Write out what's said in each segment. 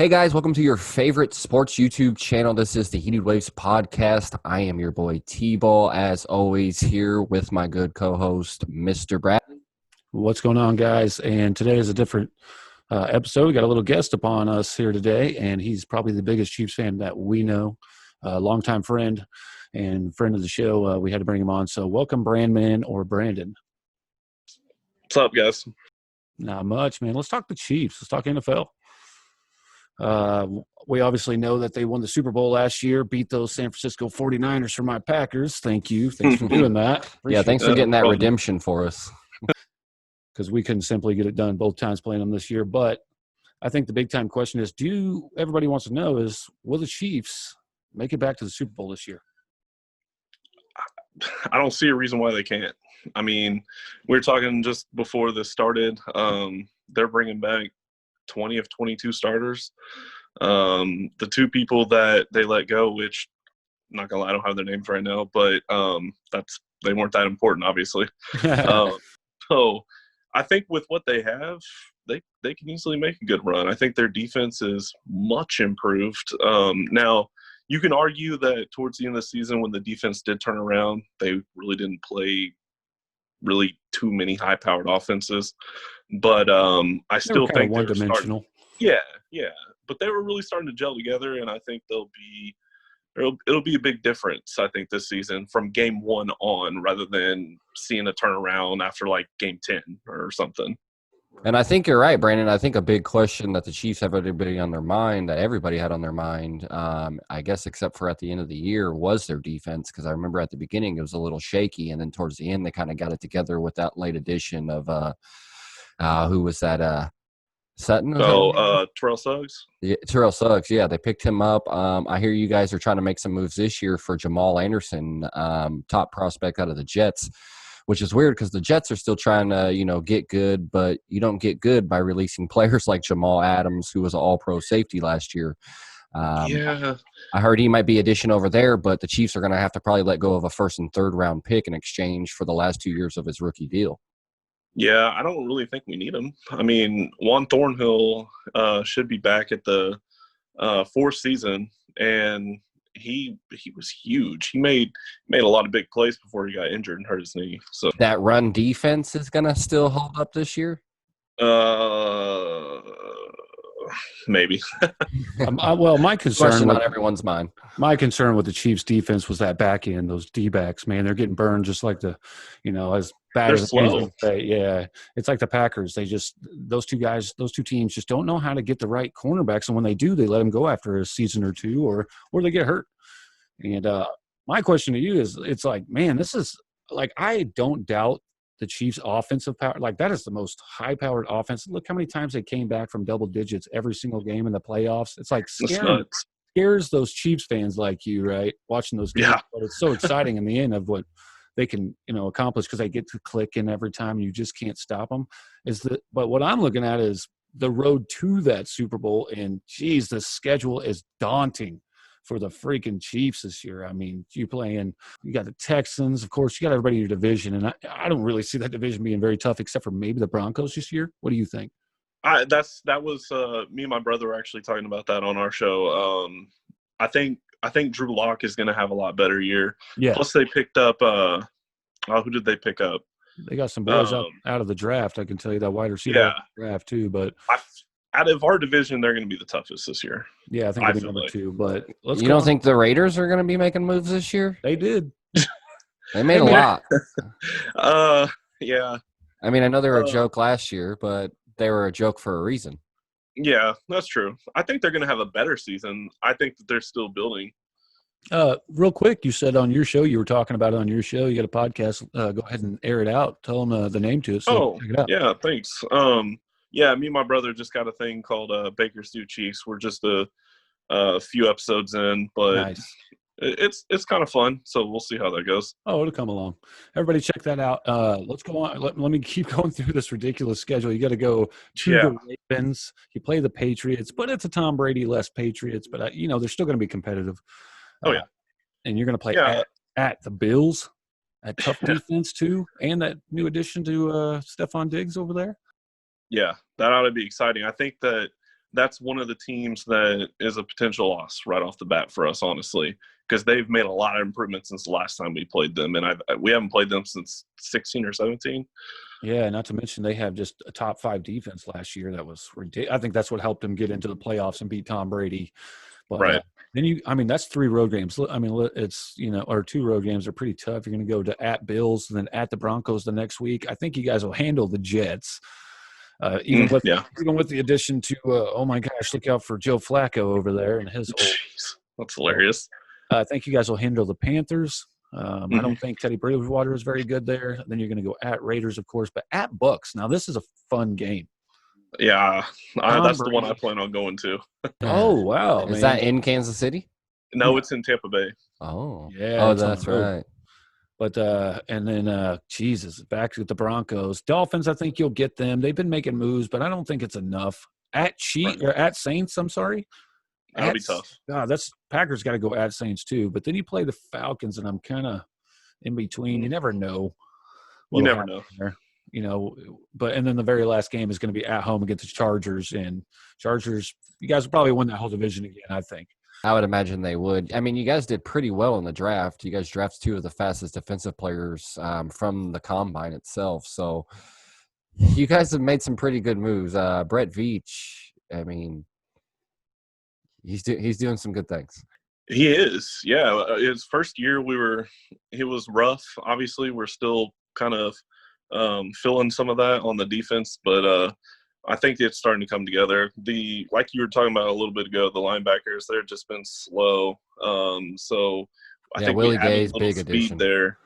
Hey guys, welcome to your favorite sports YouTube channel. This is the Heated Waves podcast. I am your boy T-Ball, as always, here with my good co-host, Mr. Brad. What's going on, guys? And today is a different episode. We got a little guest upon us here today, and he's probably the biggest Chiefs fan that we know. Longtime friend and friend of the show. We had to bring him on. So welcome, Brandman or Brandon. What's up, guys? Not much, man. Let's talk the Chiefs. Let's talk NFL. We obviously know that they won the Super Bowl last year, beat those San Francisco 49ers for my Packers. Thank you. Thanks for doing that. Yeah, thanks for getting that redemption for us. Because we couldn't simply get it done both times playing them this year. But I think the big-time question is, everybody wants to know is, will the Chiefs make it back to the Super Bowl this year? I don't see a reason why they can't. I mean, we were talking just before this started. They're bringing back 20 of 22 starters. The two people that they let go, which, I'm not gonna lie, I don't have their names right now, but they weren't that important, obviously. So I think with what they have, they can easily make a good run. I think their defense is much improved. Now, you can argue that towards the end of the season, when the defense did turn around, they really didn't play really too many high-powered offenses. But I still think they're one-dimensional. Yeah. But they were really starting to gel together, and I think it'll be a big difference, I think, this season from game one on, rather than seeing a turnaround after like game 10 or something. And I think you're right, Brandon. I think a big question that the Chiefs have everybody on their mind, that everybody had on their mind, I guess except for at the end of the year, was their defense. Because I remember at the beginning it was a little shaky, and then towards the end they kind of got it together with that late addition of who was that? Sutton? Terrell Suggs? Yeah, Terrell Suggs, yeah, they picked him up. I hear you guys are trying to make some moves this year for Jamal Anderson, top prospect out of the Jets, which is weird because the Jets are still trying to, get good, but you don't get good by releasing players like Jamal Adams, who was an all-pro safety last year. Yeah. I heard he might be addition over there, but the Chiefs are going to have to probably let go of a first and third round pick in exchange for the last 2 years of his rookie deal. Yeah, I don't really think we need him. I mean, Juan Thornhill should be back at the fourth season, and he was huge. He made a lot of big plays before he got injured and hurt his knee. So that run defense is going to still hold up this year? Maybe. Well, my concern on everyone's mind. My concern with the Chiefs defense was that back end, those D-backs, man, they're getting burned just like as bad they're as slow. Yeah, it's like the Packers. Those two teams just don't know how to get the right cornerbacks, and when they do, they let them go after a season or two, or they get hurt. And my question to you is, it's like, man, this is like, I don't doubt the Chiefs' offensive power. Like, that is the most high-powered offense. Look how many times they came back from double digits every single game in the playoffs. It's like scares those Chiefs fans like you, right? Watching those games. Yeah. But it's so exciting in the end of what they can, accomplish, because they get to click in every time. You just can't stop them. But what I'm looking at is the road to that Super Bowl, and geez, the schedule is daunting for the freaking Chiefs this year. I mean, you got the Texans, of course, you got everybody in your division, and I don't really see that division being very tough, except for maybe the Broncos this year. What do you think? That was me and my brother were actually talking about that on our show. I think Drew Lock is going to have a lot better year. Yeah. Plus, they picked up who did they pick up? They got some boys out of the draft. I can tell you that wide receiver draft too. But out of our division, they're going to be the toughest this year. Yeah, I think they'll be number two. But you don't think the Raiders are going to be making moves this year? They did. They made a lot. Yeah. I mean, I know they were a joke last year, but they were a joke for a reason. Yeah, that's true. I think they're going to have a better season. I think that they're still building. Real quick, you said on your show, you were talking about it on your show. You got a podcast. Go ahead and air it out. Tell them the name to it. So check it out. Yeah, thanks. Yeah, me and my brother just got a thing called Baker Stew Chiefs. We're just a few episodes in, but nice. It's kind of fun. So we'll see how that goes. Oh, it'll come along. Everybody check that out. Let's go on. Let me keep going through this ridiculous schedule. You got to go to the Ravens. You play the Patriots, but it's a Tom Brady-less Patriots. But, they're still going to be competitive. Oh, yeah. And you're going to play at the Bills, at tough defense too, and that new addition to Stephon Diggs over there. Yeah, that ought to be exciting. I think that that's one of the teams that is a potential loss right off the bat for us, honestly, because they've made a lot of improvements since the last time we played them, and we haven't played them since 16 or 17. Yeah, not to mention they have just a top 5 defense last year. That was ridiculous. I think that's what helped them get into the playoffs and beat Tom Brady. But Right. then that's 3 road games. I mean, it's, or 2 road games are pretty tough. You're going to go to at Bills and then at the Broncos the next week. I think you guys will handle the Jets. Even with the addition to, oh my gosh, look out for Joe Flacco over there and his old. Jeez, that's hilarious. I think you guys will handle the Panthers. I don't think Teddy Bridgewater is very good there. Then you're going to go at Raiders, of course, but at Bucks. Now, this is a fun game. Yeah, that's the one I plan on going to. Oh, wow. Is that in Kansas City? No, it's in Tampa Bay. Oh. Yeah. Oh, that's right. But and then Jesus, back to the Broncos. Dolphins, I think you'll get them. They've been making moves, but I don't think it's enough. At Saints, I'm sorry. That'll be tough. Packers got to go at Saints too. But then you play the Falcons, and I'm kind of in between. You never know. You never know. There, and then the very last game is going to be at home against the Chargers. And Chargers, you guys will probably win that whole division again, I think. I would imagine they would. I mean, you guys did pretty well in the draft. You guys drafted 2 of the fastest defensive players from the combine itself. So you guys have made some pretty good moves. Brett Veach, I mean, he's doing some good things. He is. Yeah. His first year it was rough. Obviously, we're still kind of feeling some of that on the defense, but I think it's starting to come together. Like you were talking about a little bit ago, the linebackers, they've just been slow. So I think Willie we added Gay's a little big speed addition there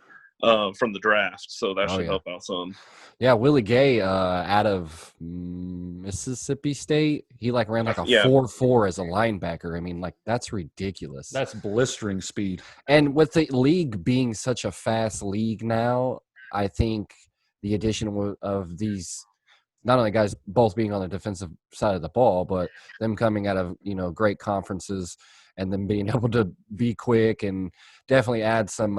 from the draft, so that should help out some. Yeah, Willie Gay out of Mississippi State, he ran like a 4.4 as a linebacker. I mean, that's ridiculous. That's blistering speed. And with the league being such a fast league now, I think the addition of these – not only guys both being on the defensive side of the ball, but them coming out of, great conferences and then being able to be quick and definitely add some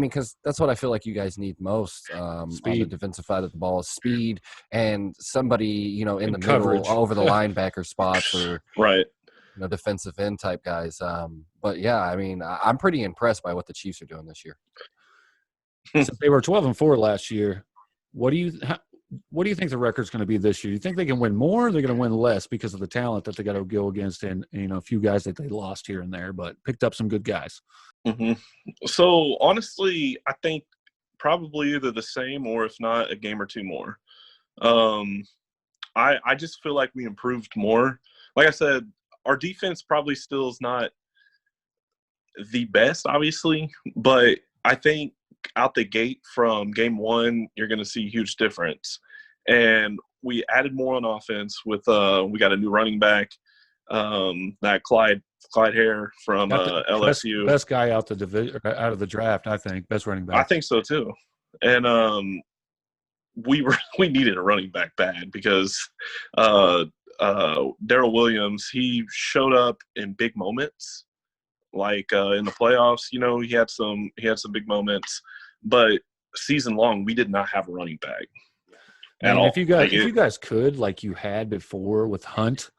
because that's what I feel like you guys need most on the defensive side of the ball is speed and somebody, in the coverage. middle over the linebacker spots or right. Defensive end type guys. But yeah, I mean, I'm pretty impressed by what the Chiefs are doing this year. Since they were 12-4 last year, what do you think the record's going to be this year? Do you think they can win more or they're going to win less because of the talent that they got to go against and, a few guys that they lost here and there, but picked up some good guys? Mm-hmm. So, honestly, I think probably either the same or if not a game or 2 more. I just feel like we improved more. Like I said, our defense probably still is not the best, obviously, but I think out the gate from game 1, you're going to see a huge difference. And we added more on offense with we got a new running back, that Clyde Hare from LSU. Best guy out of the draft, I think. Best running back. I think so too. And we needed a running back bad because Darrell Williams, he showed up in big moments. Like in the playoffs, he had some big moments, but season long we did not have a running back at all. If you guys could, like you had before with Hunt,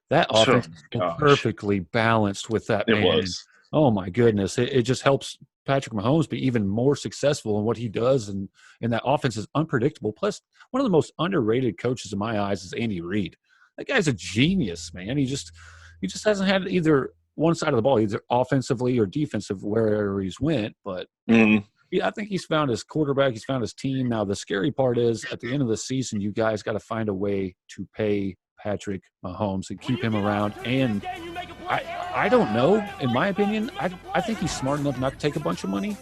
that offense was perfectly balanced with that. It was. Oh my goodness! It just helps Patrick Mahomes be even more successful in what he does, and that offense is unpredictable. Plus, one of the most underrated coaches in my eyes is Andy Reid. That guy's a genius, man. He just hasn't had either one side of the ball, either offensively or defensive, wherever he's went. But I think he's found his quarterback. He's found his team. Now, the scary part is at the end of the season, you guys got to find a way to pay Patrick Mahomes and keep him around. And I don't know. In my opinion, I think he's smart enough not to take a bunch of money.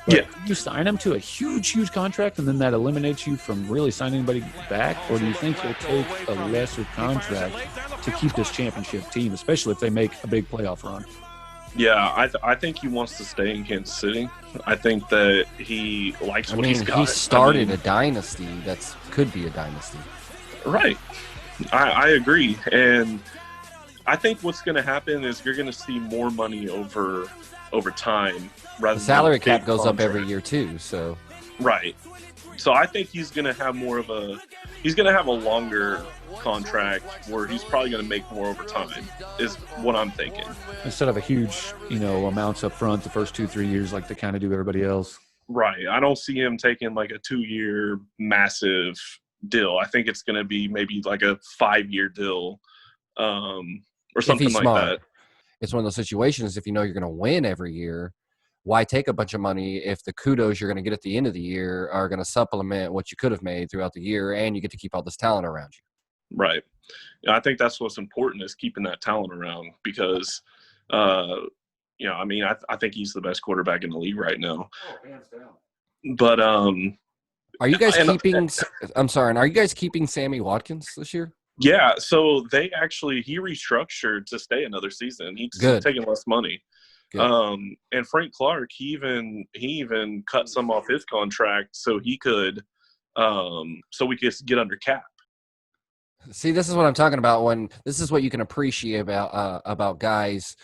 But you sign him to a huge, huge contract, and then that eliminates you from really signing anybody back? Or do you think he'll take a lesser contract to keep this championship team, especially if they make a big playoff run? Yeah, I think he wants to stay in Kansas City. I think that he likes what he's got. He started a dynasty that could be a dynasty. Right. I agree. And I think what's going to happen is you're going to see more money over time. The salary cap goes up every year too, so. Right. So I think he's going to have more of a he's going to have a longer contract where he's probably going to make more over time is what I'm thinking. Instead of a huge, amounts up front the first 2-3 years like they kind of do everybody else. Right. I don't see him taking like a 2-year massive deal. I think it's going to be maybe like a 5-year deal or something like that. It's one of those situations, if you know you're going to win every year, why take a bunch of money if the kudos you're going to get at the end of the year are going to supplement what you could have made throughout the year, and you get to keep all this talent around you? Right. I think that's what's important is keeping that talent around because, I think he's the best quarterback in the league right now. Oh, hands down. But are you guys keeping – I'm sorry, and are you guys keeping Sammy Watkins this year? Yeah, so he restructured to stay another season. He's taking less money. Good. And Frank Clark, he even cut some off his contract so he could so we could get under cap. See, this is what I'm talking about. This is what you can appreciate about guys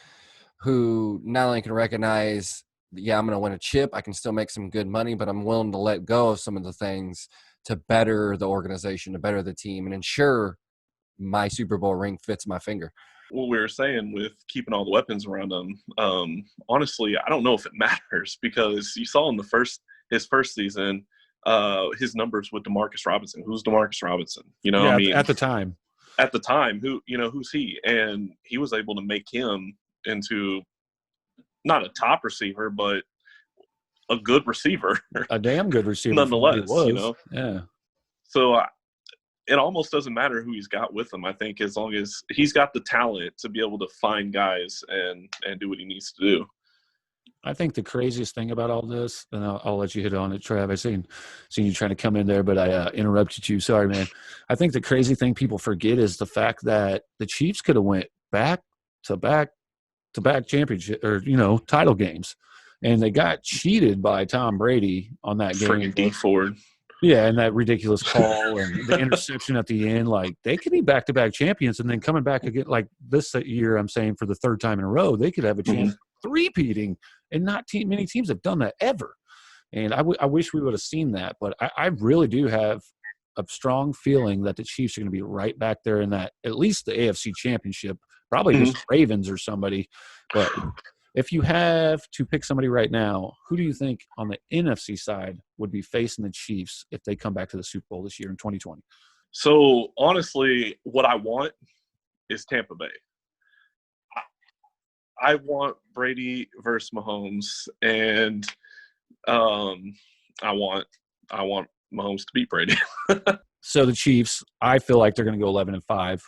who not only can recognize, yeah, I'm going to win a chip, I can still make some good money, but I'm willing to let go of some of the things to better the organization, to better the team, and ensure my Super Bowl ring fits my finger. What we were saying with keeping all the weapons around him, honestly, I don't know if it matters because you saw in his first season, his numbers with Demarcus Robinson. Who's Demarcus Robinson? At the time, who's he? And he was able to make him into not a top receiver, but a good receiver, a damn good receiver, nonetheless. Yeah. So it almost doesn't matter who he's got with him. I think as long as he's got the talent to be able to find guys and do what he needs to do. I think the craziest thing about all this, and I'll let you hit on it, Trav. I seen you trying to come in there, but I interrupted you. Sorry, man. I think the crazy thing people forget is the fact that the Chiefs could have went back to back championship or title games, and they got cheated by Tom Brady on that game. Freaking D Ford. Yeah, and that ridiculous call and the interception at the end. Like, they could be back-to-back champions, and then coming back again, like this year, I'm saying for the third time in a row, they could have a chance of three-peating, and not many teams have done that ever. And I wish we would have seen that, but I really do have a strong feeling that the Chiefs are going to be right back there in that, at least the AFC Championship, probably just Ravens or somebody. But if you have to pick somebody right now, who do you think on the NFC side would be facing the Chiefs if they come back to the Super Bowl this year in 2020? So, honestly, what I want is Tampa Bay. I want Brady versus Mahomes, and I want Mahomes to beat Brady. So the Chiefs, I feel like they're going to go 11-5.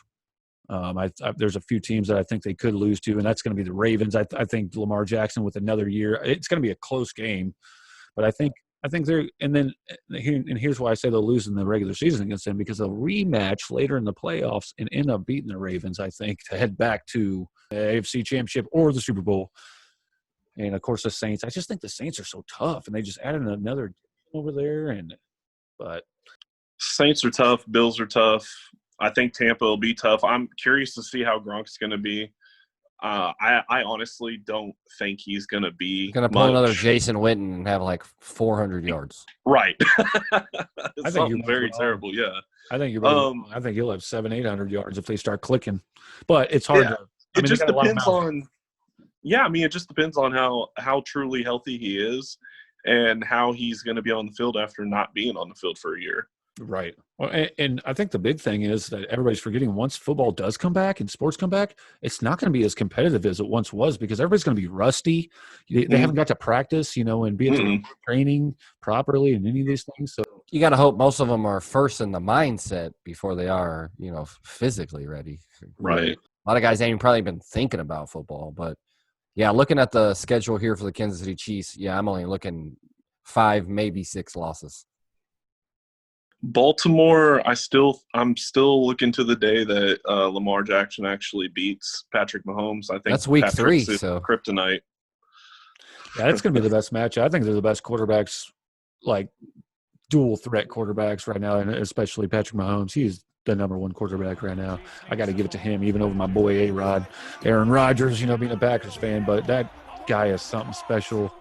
There's a few teams that I think they could lose to, and that's going to be the Ravens. I think Lamar Jackson with another year, it's going to be a close game, but I think they're – and here's why I say they'll lose in the regular season against them, because they'll rematch later in the playoffs and end up beating the Ravens, I think, to head back to the AFC Championship or the Super Bowl. And, of course, the Saints. I just think the Saints are so tough, and they just added another over there. But Saints are tough. Bills are tough. I think Tampa will be tough. I'm curious to see how Gronk's going to be. I honestly don't think he's going to be going to pull another Jason Witten and have like 400 yards. Right. I think something very terrible. Yeah. I think I think he'll have 700-800 yards if they start clicking. But it's hard to. It just depends on. Yeah, I mean, it just depends on how truly healthy he is and how he's going to be on the field after not being on the field for a year. Right. Well, and I think the big thing is that everybody's forgetting once football does come back and sports come back, it's not going to be as competitive as it once was because everybody's going to be rusty. They haven't got to practice, and be able to training properly and any of these things. So you got to hope most of them are first in the mindset before they are, physically ready. Right. A lot of guys ain't probably been thinking about football, but yeah, looking at the schedule here for the Kansas City Chiefs, yeah, I'm only looking 5, maybe 6 losses. Baltimore, I'm still looking to the day that Lamar Jackson actually beats Patrick Mahomes. I think that's week Patrick's 3, so kryptonite. Yeah, that's going to be the best match. I think they're the best quarterbacks, like dual threat quarterbacks right now, and especially Patrick Mahomes. He's the number one quarterback right now. I got to give it to him, even over my boy A-Rod, Aaron Rodgers. Being a Packers fan, but that guy is something special.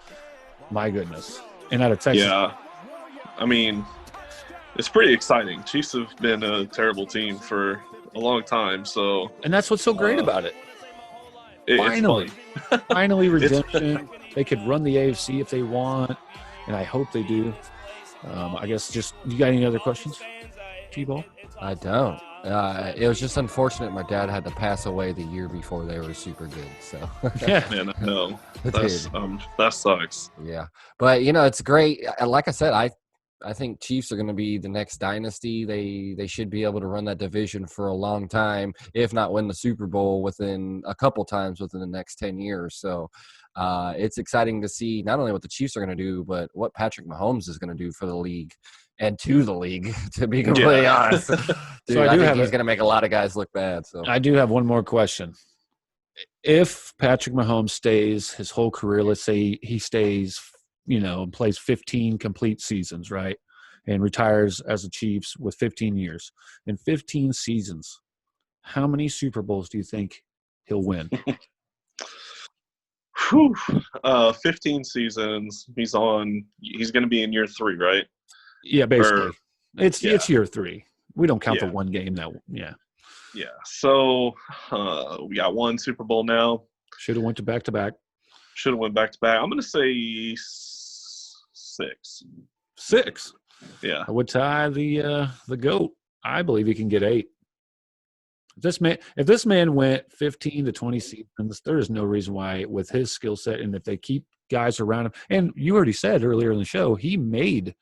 My goodness, and out of Texas. Yeah, I mean. It's pretty exciting. Chiefs have been a terrible team for a long time, so And that's what's so great about it. it's fun. Finally, redemption. They could run the AFC if they want, and I hope they do. I guess just you got any other questions, T-Ball? I don't. It was just unfortunate my dad had to pass away the year before they were super good. So Yeah, Man, I know. Dude. That sucks. Yeah, but it's great. Like I said, I think Chiefs are going to be the next dynasty. They should be able to run that division for a long time, if not win the Super Bowl within a couple times within the next 10 years. So it's exciting to see not only what the Chiefs are going to do, but what Patrick Mahomes is going to do for the league and to the league, to be completely honest. Dude, So I think he's going to make a lot of guys look bad. So I do have one more question. If Patrick Mahomes stays his whole career, let's say he stays, and plays 15 complete seasons, right, and retires as a Chiefs with 15 years. In 15 seasons, how many Super Bowls do you think he'll win? 15 seasons. He's going to be in year 3, right? Yeah, basically. It's year 3. We don't count the Yeah. one game that. Yeah. Yeah. So we got 1 Super Bowl now. Should have went to back-to-back. Should have went back-to-back. I'm going to say 6. 6. Yeah. I would tie the GOAT. I believe he can get 8. If this man went 15 to 20 seasons, there is no reason why, with his skill set, and if they keep guys around him, and you already said earlier in the show, he made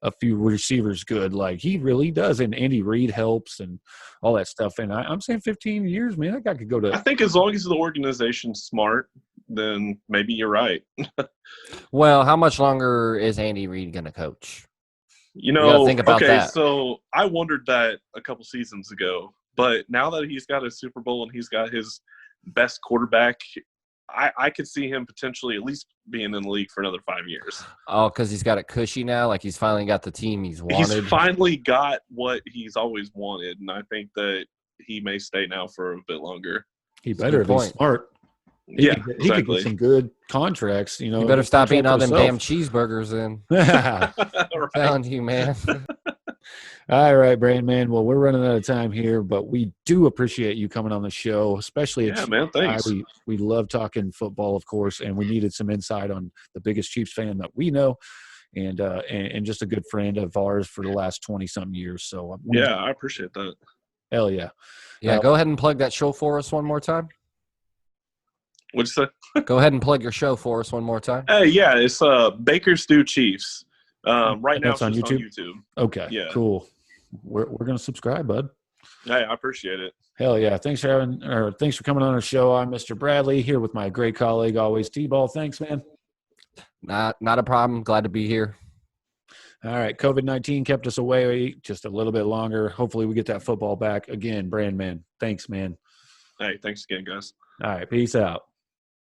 a few receivers good. Like, he really does, and Andy Reid helps and all that stuff. And I'm saying 15 years, man, that guy could go to. I think as long as the organization's smart, then maybe you're right. well, how much longer is Andy Reid going to coach? Think about that. So I wondered that a couple seasons ago, but now that he's got a Super Bowl and he's got his best quarterback, I could see him potentially at least being in the league for another 5 years. Oh, because he's got it cushy now? Like, he's finally got the team he's wanted? He's finally got what he's always wanted, and I think that he may stay now for a bit longer. He better if he's smart. He could get some good contracts. You better stop eating all them damn cheeseburgers then. Right. I'm telling you, man. All right, Brandman. Well, we're running out of time here, but we do appreciate you coming on the show, especially man, thanks. We love talking football, of course, and we needed some insight on the biggest Chiefs fan that we know, and just a good friend of ours for the last 20-something years. So I appreciate that. Hell yeah. Yeah, go ahead and plug that show for us one more time. What'd you say? Go ahead and plug your show for us one more time. Hey, yeah, it's Baker Stew Chiefs. Right now, it's on just YouTube? on YouTube. Okay, Yeah. Cool. We're gonna subscribe, bud. Hey, I appreciate it. Hell yeah! Thanks for coming on our show. I'm Mr. Bradley here with my great colleague, always T-Ball. Thanks, man. Not a problem. Glad to be here. All right, COVID-19 kept us away just a little bit longer. Hopefully, we get that football back again. Brandman, thanks, man. Hey, thanks again, guys. All right, peace out.